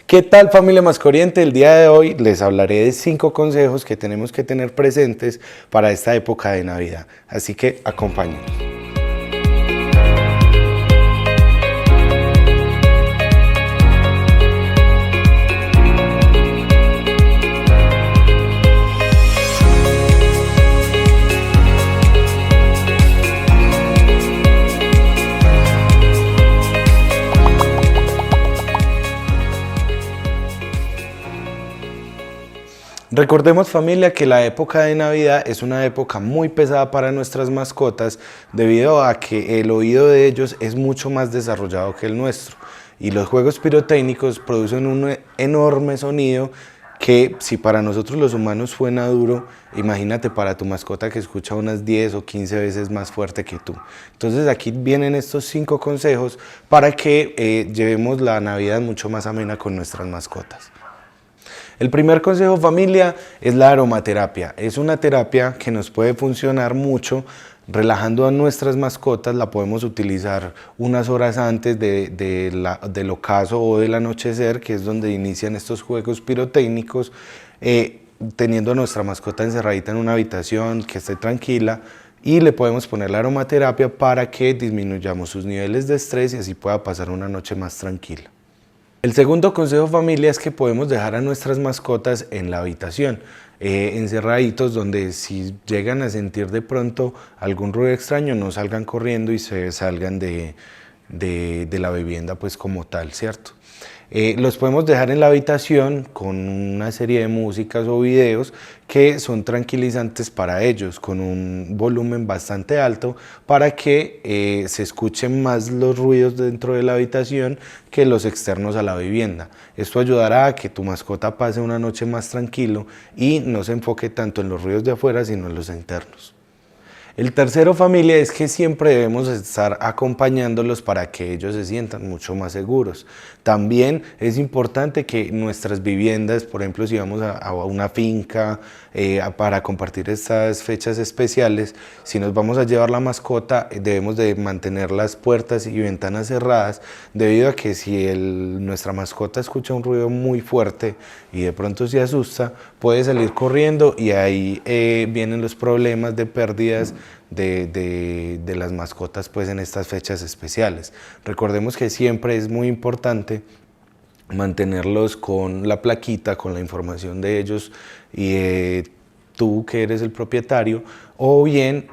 ¿Qué tal, familia Mascoriente? El día de hoy les hablaré de 5 consejos que tenemos que tener presentes para esta época de Navidad. Así que acompáñenos. Recordemos, familia, que la época de Navidad es una época muy pesada para nuestras mascotas debido a que el oído de ellos es mucho más desarrollado que el nuestro y los juegos pirotécnicos producen un enorme sonido que si para nosotros los humanos suena duro, imagínate para tu mascota que escucha unas 10 o 15 veces más fuerte que tú. Entonces aquí vienen estos 5 consejos para que llevemos la Navidad mucho más amena con nuestras mascotas. El primer consejo, familia, es la aromaterapia. Es una terapia que nos puede funcionar mucho relajando a nuestras mascotas. La podemos utilizar unas horas antes del ocaso o del anochecer, que es donde inician estos juegos pirotécnicos, teniendo a nuestra mascota encerradita en una habitación que esté tranquila, y le podemos poner la aromaterapia para que disminuyamos sus niveles de estrés y así pueda pasar una noche más tranquila. El segundo consejo, familia, es que podemos dejar a nuestras mascotas en la habitación, encerraditos, donde si llegan a sentir de pronto algún ruido extraño, no salgan corriendo y se salgan de la vivienda pues como tal, ¿cierto? Los podemos dejar en la habitación con una serie de músicas o videos que son tranquilizantes para ellos, con un volumen bastante alto para que se escuchen más los ruidos dentro de la habitación que los externos a la vivienda. Esto ayudará a que tu mascota pase una noche más tranquilo y no se enfoque tanto en los ruidos de afuera sino en los internos. El tercero, familia, es que siempre debemos estar acompañándolos para que ellos se sientan mucho más seguros. También es importante que nuestras viviendas, por ejemplo, si vamos a una finca para compartir estas fechas especiales, si nos vamos a llevar la mascota, debemos de mantener las puertas y ventanas cerradas, debido a que si nuestra mascota escucha un ruido muy fuerte y de pronto se asusta, puede salir corriendo y ahí vienen los problemas de pérdidas de las mascotas pues en estas fechas especiales. Recordemos que siempre es muy importante mantenerlos con la plaquita, con la información de ellos y tú que eres el propietario, o bien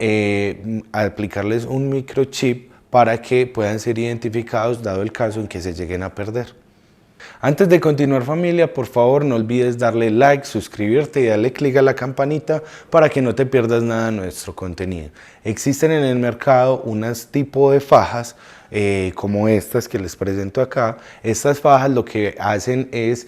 aplicarles un microchip para que puedan ser identificados dado el caso en que se lleguen a perder. Antes de continuar, familia, por favor no olvides darle like, suscribirte y darle clic a la campanita para que no te pierdas nada de nuestro contenido. Existen en el mercado unas tipo de fajas como estas que les presento acá. Estas fajas lo que hacen es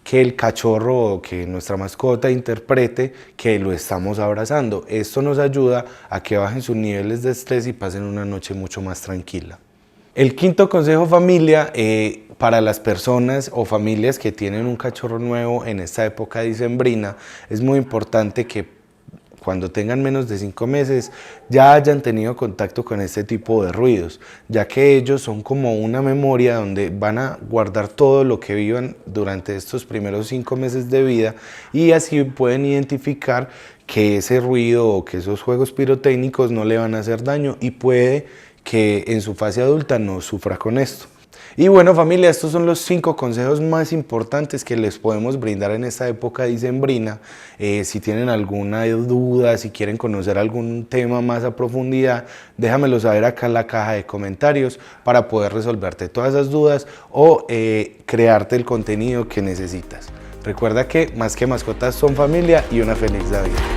que el cachorro o que nuestra mascota interprete que lo estamos abrazando. Esto nos ayuda a que bajen sus niveles de estrés y pasen una noche mucho más tranquila. El quinto consejo, familia, para las personas o familias que tienen un cachorro nuevo en esta época dicembrina, es muy importante que cuando tengan menos de 5 meses ya hayan tenido contacto con este tipo de ruidos, ya que ellos son como una memoria donde van a guardar todo lo que vivan durante estos primeros 5 meses de vida y así pueden identificar que ese ruido o que esos juegos pirotécnicos no le van a hacer daño y puede que en su fase adulta no sufra con esto. Y bueno, familia, estos son los 5 consejos más importantes que les podemos brindar en esta época dicembrina. Si tienen alguna duda, si quieren conocer algún tema más a profundidad, déjamelo saber acá en la caja de comentarios para poder resolverte todas esas dudas o crearte el contenido que necesitas. Recuerda que más que mascotas son familia y una feliz Navidad.